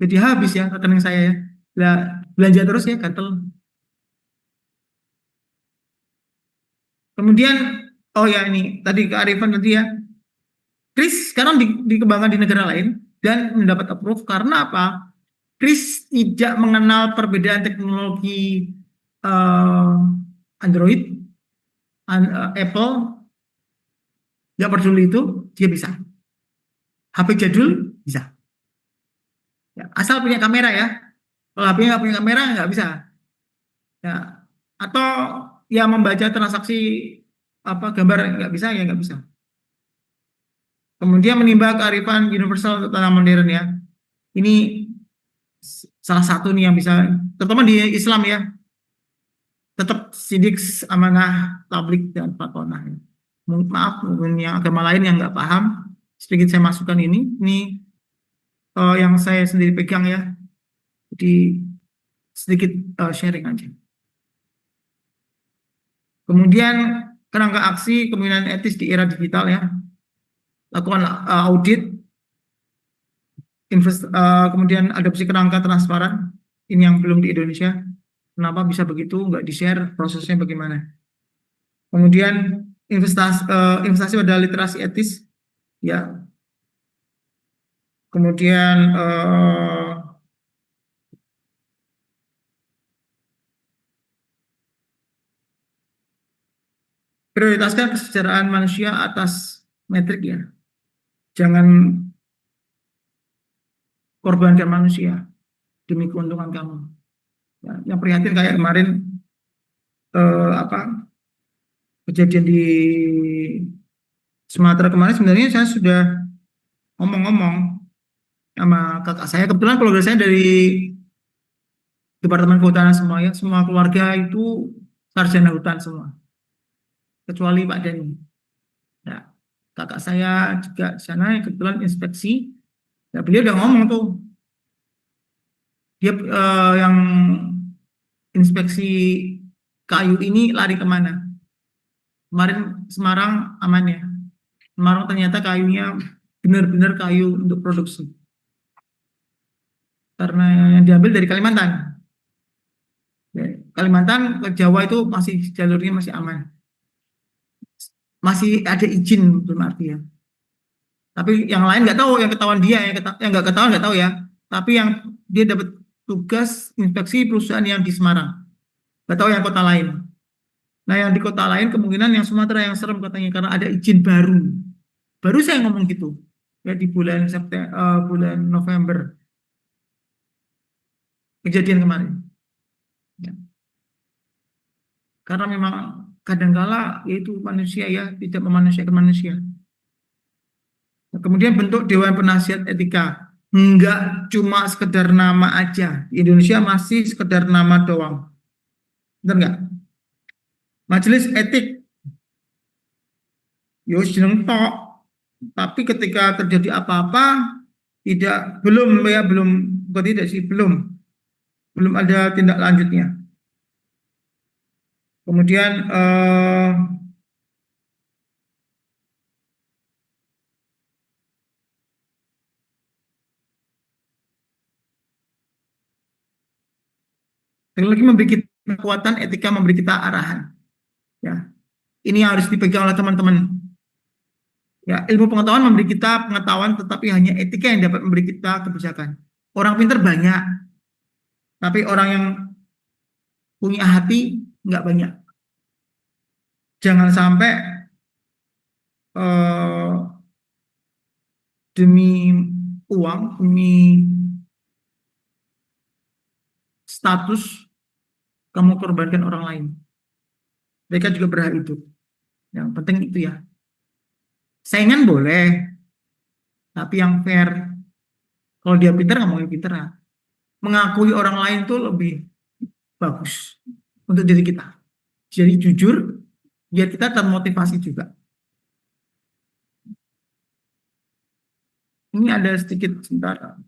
[SPEAKER 1] jadi habis ya rekening saya ya. Lah belanja terus ya gatel. Kemudian oh ya ini tadi kearifan tadi ya. Kris sekarang dikembangkan di negara lain dan mendapat approve karena apa? Kris tidak mengenal perbedaan teknologi eh, Android, Apple, nggak peduli itu dia bisa. HP jadul bisa. Ya, asal punya kamera ya. Kalau HP nggak punya kamera nggak bisa. Ya, atau ya membaca transaksi apa gambar nggak bisa ya nggak bisa. Kemudian menimba kearifan universal untuk tanah modern ya. Ini salah satu nih yang bisa, terutama di Islam ya, tetap sidik amanah tablik dan fatonah. Maaf, mungkin yang agama lain yang nggak paham, sedikit saya masukkan ini yang saya sendiri pegang ya, jadi sedikit sharing aja. Kemudian kerangka aksi kepemimpinan etis di era digital ya, lakukan audit, kemudian adopsi kerangka transparan, ini yang belum di Indonesia. Kenapa bisa begitu? Nggak di-share prosesnya bagaimana? Kemudian investasi pada literasi etis, ya. Kemudian prioritaskan kesejahteraan manusia atas metrik ya. Jangan korbankan manusia demi keuntungan kamu. Ya, yang prihatin kayak kemarin apa kejadian di Sumatera kemarin, sebenarnya saya sudah ngomong-ngomong sama kakak saya. Kebetulan keluarga saya dari Departemen Kehutanan semua ya, semua keluarga itu sarjana hutan semua, kecuali Pak Denny. Ya, kakak saya juga di sana kebetulan inspeksi. Ya, beliau udah ngomong tuh, dia yang inspeksi kayu ini lari kemana? Kemarin Semarang aman ya. Semarang ternyata kayunya benar-benar kayu untuk produksi. Karena yang diambil dari Kalimantan. Ya, Kalimantan ke Jawa itu masih jalurnya masih aman. Masih ada izin belum arti ya. Tapi yang lain nggak tahu, yang ketahuan dia, yang nggak ketahuan nggak tahu ya. tapi yang dia dapat tugas inspeksi perusahaan yang di Semarang. Nggak tahu yang kota lain. Nah, yang di kota lain kemungkinan yang Sumatera yang serem katanya karena ada izin baru. Baru saya ngomong gitu. Ya di bulan September, bulan November kejadian kemarin. Ya. Karena memang kadangkala yaitu manusia ya tidak memanusiakan manusia. Nah, kemudian bentuk Dewan Penasihat Etika nggak cuma sekedar nama aja. Di Indonesia masih sekedar nama doang. Benar nggak? Majelis Etik, yo jeneng tok. Tapi ketika terjadi apa-apa, bukan tidak sih, belum ada tindak lanjutnya. Kemudian sekali lagi memberi kita kekuatan etika, memberi kita arahan. Ya, ini harus dipegang oleh teman-teman. Ya, ilmu pengetahuan memberi kita pengetahuan, tetapi hanya etika yang dapat memberi kita kebijakan. Orang pintar banyak, tapi orang yang punya hati nggak banyak. Jangan sampai eh, demi uang, demi status, kamu korbankan orang lain. Mereka juga berhak hidup. Yang penting itu ya. Saingan boleh, tapi yang fair. Kalau dia pintar, ngomongin pintar. Ya. Mengakui orang lain itu lebih bagus untuk diri kita. Jadi jujur, biar kita termotivasi juga. Ini ada sedikit sebentar.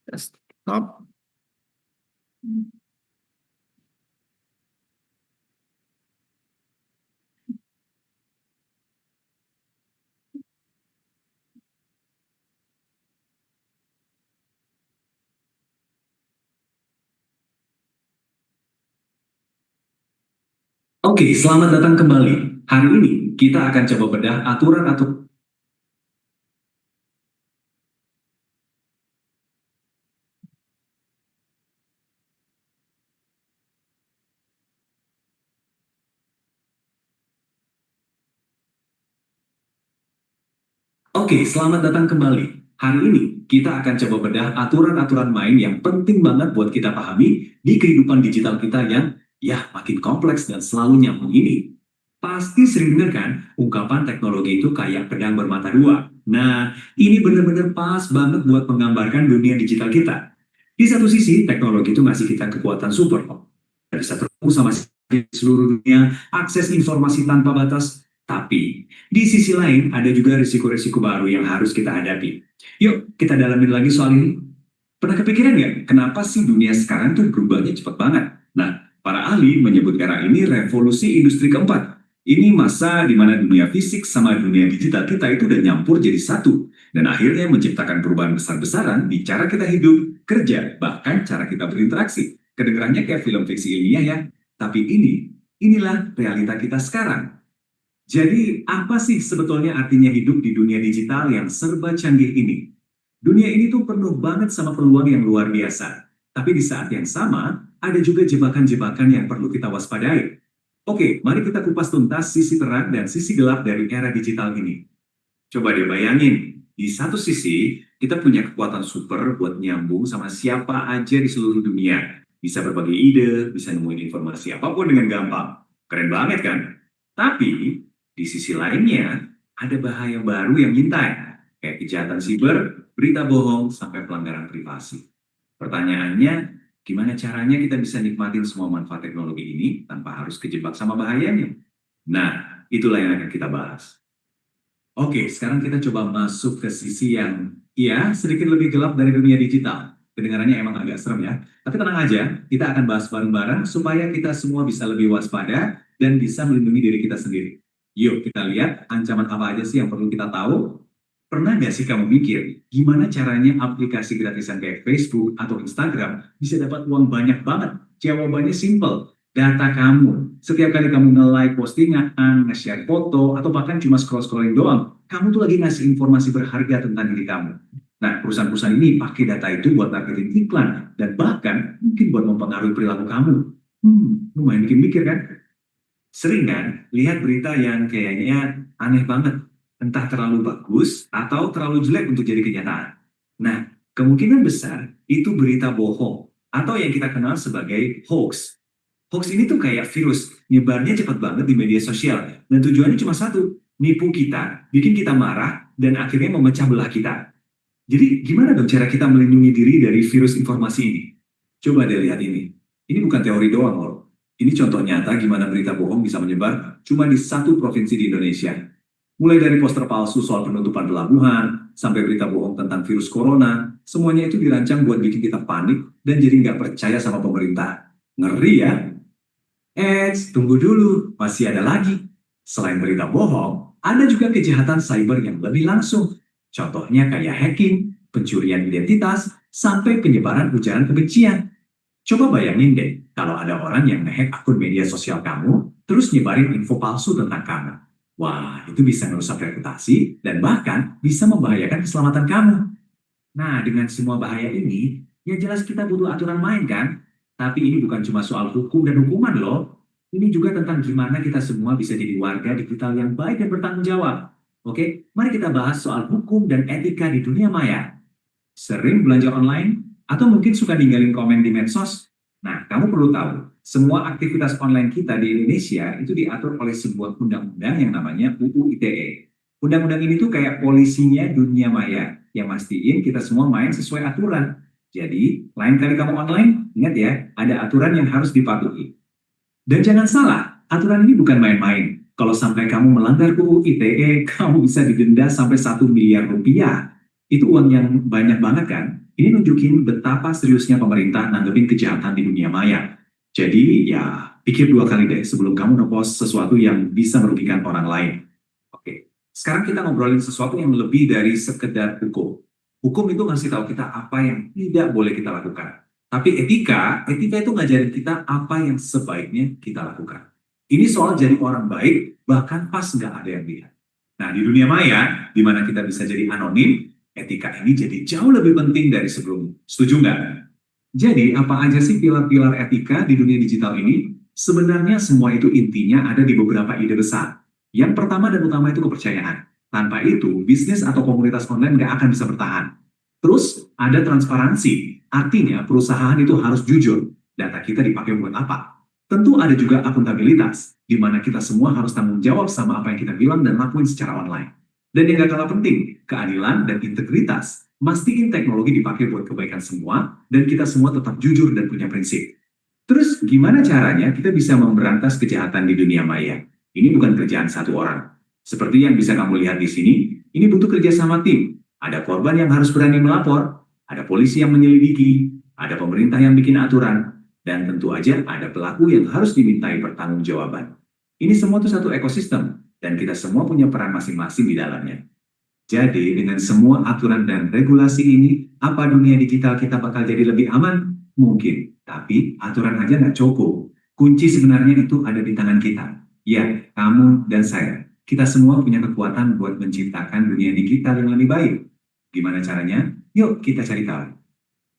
[SPEAKER 1] Stop.
[SPEAKER 2] Oke, selamat datang kembali. Hari ini kita akan coba bedah aturan-aturan. Oke, selamat datang kembali. Hari ini kita akan coba bedah aturan-aturan main yang penting banget buat kita pahami di kehidupan digital kita yang ya makin kompleks dan selalu nyambung ini. Pasti sering dengar kan ungkapan teknologi itu kayak pedang bermata dua. Nah, ini benar-benar pas banget buat menggambarkan dunia digital kita. Di satu sisi, teknologi itu ngasih kita kekuatan super kok. Bisa terhubung sama seluruh dunia, akses informasi tanpa batas. Tapi, di sisi lain ada juga risiko-risiko baru yang harus kita hadapi. Yuk, kita dalamin lagi soal ini. Pernah kepikiran nggak, kenapa sih dunia sekarang tuh berubahnya cepat banget? Nah, para ahli menyebut era ini revolusi industri keempat. Ini masa di mana dunia fisik sama dunia digital kita itu udah nyampur jadi satu. Dan akhirnya menciptakan perubahan besar-besaran di cara kita hidup, kerja, bahkan cara kita berinteraksi. Kedengarannya kayak film fiksi ilmiah ya. Tapi inilah realita kita sekarang. Jadi, apa sih sebetulnya artinya hidup di dunia digital yang serba canggih ini? Dunia ini tuh penuh banget sama peluang yang luar biasa. Tapi di saat yang sama, ada juga jebakan-jebakan yang perlu kita waspadai. Oke, mari kita kupas tuntas sisi terang dan sisi gelap dari era digital ini. Coba deh bayangin, di satu sisi, kita punya kekuatan super buat nyambung sama siapa aja di seluruh dunia. Bisa berbagi ide, bisa nemuin informasi apapun dengan gampang. Keren banget kan? Tapi, di sisi lainnya, ada bahaya baru yang ngintai. Kayak kejahatan siber, berita bohong, sampai pelanggaran privasi. Pertanyaannya, gimana caranya kita bisa nikmatin semua manfaat teknologi ini tanpa harus kejebak sama bahayanya? Nah, itulah yang akan kita bahas. Oke, sekarang kita coba masuk ke sisi yang ya sedikit lebih gelap dari dunia digital. Kedengarannya emang agak serem ya. Tapi tenang aja, kita akan bahas bareng-bareng supaya kita semua bisa lebih waspada dan bisa melindungi diri kita sendiri. Yuk kita lihat ancaman apa aja sih yang perlu kita tahu. Pernah nggak sih kamu mikir gimana caranya aplikasi gratisan kayak Facebook atau Instagram bisa dapat uang banyak banget? Jawabannya simple. Data kamu. Setiap kali kamu nge-like postingan, nge-share foto, atau bahkan cuma scroll-scrolling doang, kamu tuh lagi ngasih informasi berharga tentang diri kamu. Nah, perusahaan-perusahaan ini pakai data itu buat targeting iklan dan bahkan mungkin buat mempengaruhi perilaku kamu. Lumayan bikin mikir kan? Sering kan lihat berita yang kayaknya aneh banget, entah terlalu bagus atau terlalu jelek untuk jadi kenyataan. Nah, kemungkinan besar itu berita bohong atau yang kita kenal sebagai hoax. Hoax ini tuh kayak virus, nyebarnya cepat banget di media sosial dan tujuannya cuma satu, nipu kita, bikin kita marah dan akhirnya memecah belah kita. Jadi gimana dong cara kita melindungi diri dari virus informasi ini? Coba deh lihat ini. Ini bukan teori doang loh. Ini contoh nyata gimana berita bohong bisa menyebar cuma di satu provinsi di Indonesia. Mulai dari poster palsu soal penutupan pelabuhan, sampai berita bohong tentang virus corona, semuanya itu dirancang buat bikin kita panik dan jadi nggak percaya sama pemerintah. Ngeri ya? Tunggu dulu, masih ada lagi. Selain berita bohong, ada juga kejahatan cyber yang lebih langsung. Contohnya kayak hacking, pencurian identitas, sampai penyebaran ujaran kebencian. Coba bayangin deh, kalau ada orang yang nge-hack akun media sosial kamu, terus nyebarin info palsu tentang kamu. Wah, itu bisa merusak reputasi dan bahkan bisa membahayakan keselamatan kamu. Nah, dengan semua bahaya ini, ya jelas kita butuh aturan main kan? Tapi ini bukan cuma soal hukum dan hukuman loh. Ini juga tentang gimana kita semua bisa jadi warga digital yang baik dan bertanggung jawab. Oke, mari kita bahas soal hukum dan etika di dunia maya. Sering belanja online? Atau mungkin suka ninggalin komen di medsos? Nah, kamu perlu tahu, semua aktivitas online kita di Indonesia itu diatur oleh sebuah undang-undang yang namanya UU ITE. Undang-undang ini tuh kayak polisinya dunia maya, yang mastiin kita semua main sesuai aturan. Jadi, lain kali kamu online, ingat ya, ada aturan yang harus dipatuhi. Dan jangan salah, aturan ini bukan main-main. Kalau sampai kamu melanggar UU ITE, kamu bisa didenda sampai 1 miliar rupiah. Itu uang yang banyak banget kan? Ini nunjukin betapa seriusnya pemerintah nanggepin kejahatan di dunia maya. Jadi ya, pikir 2 kali deh sebelum kamu ngepost sesuatu yang bisa merugikan orang lain. Oke, sekarang kita ngobrolin sesuatu yang lebih dari sekedar hukum. Hukum itu ngasih tahu kita apa yang tidak boleh kita lakukan. Tapi etika itu ngajarin kita apa yang sebaiknya kita lakukan. Ini soal jadi orang baik, bahkan pas nggak ada yang lihat. Nah, di dunia maya, di mana kita bisa jadi anonim, etika ini jadi jauh lebih penting dari sebelumnya. Setuju nggak? Jadi, apa aja sih pilar-pilar etika di dunia digital ini? Sebenarnya semua itu intinya ada di beberapa ide besar. Yang pertama dan utama itu kepercayaan. Tanpa itu, bisnis atau komunitas online nggak akan bisa bertahan. Terus, ada transparansi. Artinya, perusahaan itu harus jujur. Data kita dipakai buat apa? Tentu ada juga akuntabilitas, di mana kita semua harus tanggung jawab sama apa yang kita bilang dan lakuin secara online. Dan yang gak kalah penting, keadilan dan integritas. Mastiin teknologi dipakai buat kebaikan semua, dan kita semua tetap jujur dan punya prinsip. Terus gimana caranya kita bisa memberantas kejahatan di dunia maya? Ini bukan kerjaan satu orang. Seperti yang bisa kamu lihat di sini, ini butuh kerja sama tim. Ada korban yang harus berani melapor, ada polisi yang menyelidiki, ada pemerintah yang bikin aturan, dan tentu aja ada pelaku yang harus dimintai pertanggungjawaban. Ini semua tuh satu ekosistem, dan kita semua punya peran masing-masing di dalamnya. Jadi, dengan semua aturan dan regulasi ini, apa dunia digital kita bakal jadi lebih aman? Mungkin, tapi aturan aja nggak cukup. Kunci sebenarnya itu ada di tangan kita. Ya, kamu dan saya. Kita semua punya kekuatan buat menciptakan dunia digital yang lebih baik. Gimana caranya? Yuk kita cari tahu.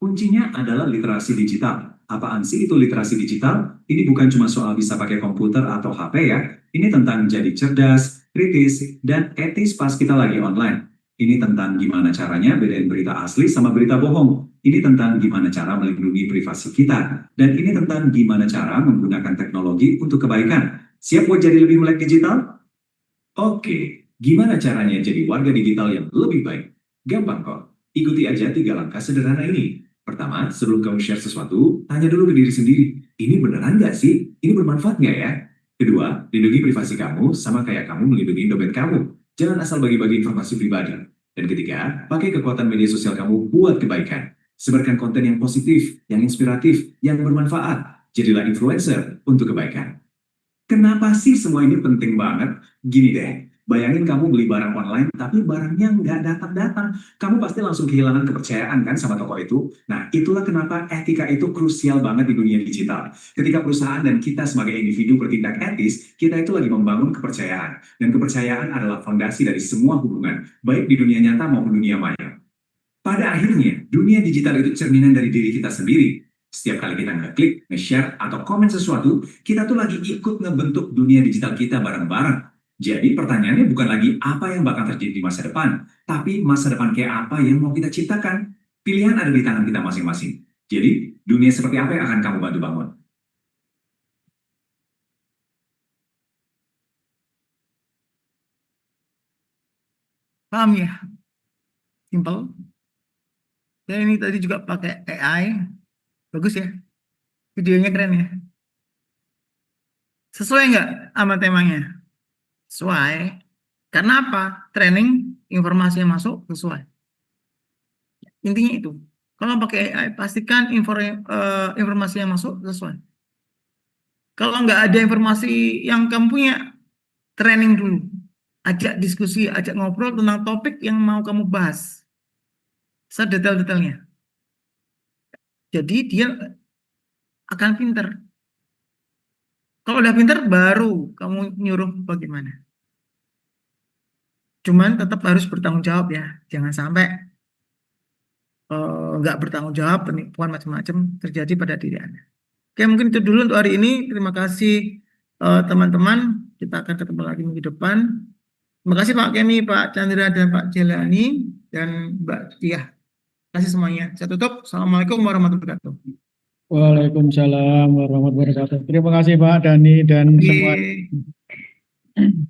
[SPEAKER 2] Kuncinya adalah literasi digital. Apaan sih itu literasi digital? Ini bukan cuma soal bisa pakai komputer atau HP ya. Ini tentang jadi cerdas, kritis, dan etis pas kita lagi online. Ini tentang gimana caranya bedain berita asli sama berita bohong. Ini tentang gimana cara melindungi privasi kita. Dan ini tentang gimana cara menggunakan teknologi untuk kebaikan. Siap buat jadi lebih melek digital? Oke, gimana caranya jadi warga digital yang lebih baik? Gampang kok. Ikuti aja 3 langkah sederhana ini. Pertama, sebelum kamu share sesuatu, tanya dulu ke diri sendiri. Ini beneran nggak sih? Ini bermanfaat nggak ya? Kedua, lindungi privasi kamu sama kayak kamu melindungi dompet kamu. Jangan asal bagi-bagi informasi pribadi. Dan ketiga, pakai kekuatan media sosial kamu buat kebaikan. Sebarkan konten yang positif, yang inspiratif, yang bermanfaat. Jadilah influencer untuk kebaikan. Kenapa sih semua ini penting banget? Gini deh, bayangin kamu beli barang online, tapi barangnya nggak datang-datang. Kamu pasti langsung kehilangan kepercayaan kan sama toko itu. Nah, itulah kenapa etika itu krusial banget di dunia digital. Ketika perusahaan dan kita sebagai individu bertindak etis, kita itu lagi membangun kepercayaan. Dan kepercayaan adalah fondasi dari semua hubungan, baik di dunia nyata maupun dunia maya. Pada akhirnya, dunia digital itu cerminan dari diri kita sendiri. Setiap kali kita ngeklik, nge-share, atau komen sesuatu, kita tuh lagi ikut ngebentuk dunia digital kita bareng-bareng. Jadi pertanyaannya bukan lagi apa yang bakal terjadi di masa depan, tapi masa depan kayak apa yang mau kita ciptakan. Pilihan ada di tangan kita masing-masing. Jadi, dunia seperti apa yang akan kamu bantu bangun?
[SPEAKER 1] Paham ya? Simple. Dan ini tadi juga pakai AI. Bagus ya. Videonya keren ya. Sesuai nggak sama temanya? Sesuai. Karena apa? Training, informasi yang masuk sesuai. Intinya itu. Kalau pakai AI, pastikan informasi yang masuk sesuai. Kalau nggak ada informasi yang kamu punya, training dulu. Ajak diskusi, ajak ngobrol tentang topik yang mau kamu bahas. Sedetail-detailnya. Jadi dia akan pinter. Kalau udah pinter, baru kamu nyuruh bagaimana. Cuman tetap harus bertanggung jawab ya. Jangan sampai nggak bertanggung jawab, penipuan macam-macam terjadi pada diri Anda. Oke, mungkin itu dulu untuk hari ini. Terima kasih teman-teman. Kita akan ketemu lagi minggu depan. Terima kasih Pak Kemi, Pak Chandra, dan Pak Jelani, dan Mbak Tia. Terima kasih semuanya. Saya tutup. Assalamualaikum warahmatullahi wabarakatuh.
[SPEAKER 3] Waalaikumsalam warahmatullahi wabarakatuh. Terima kasih Pak Dani dan semua.
[SPEAKER 1] Oke.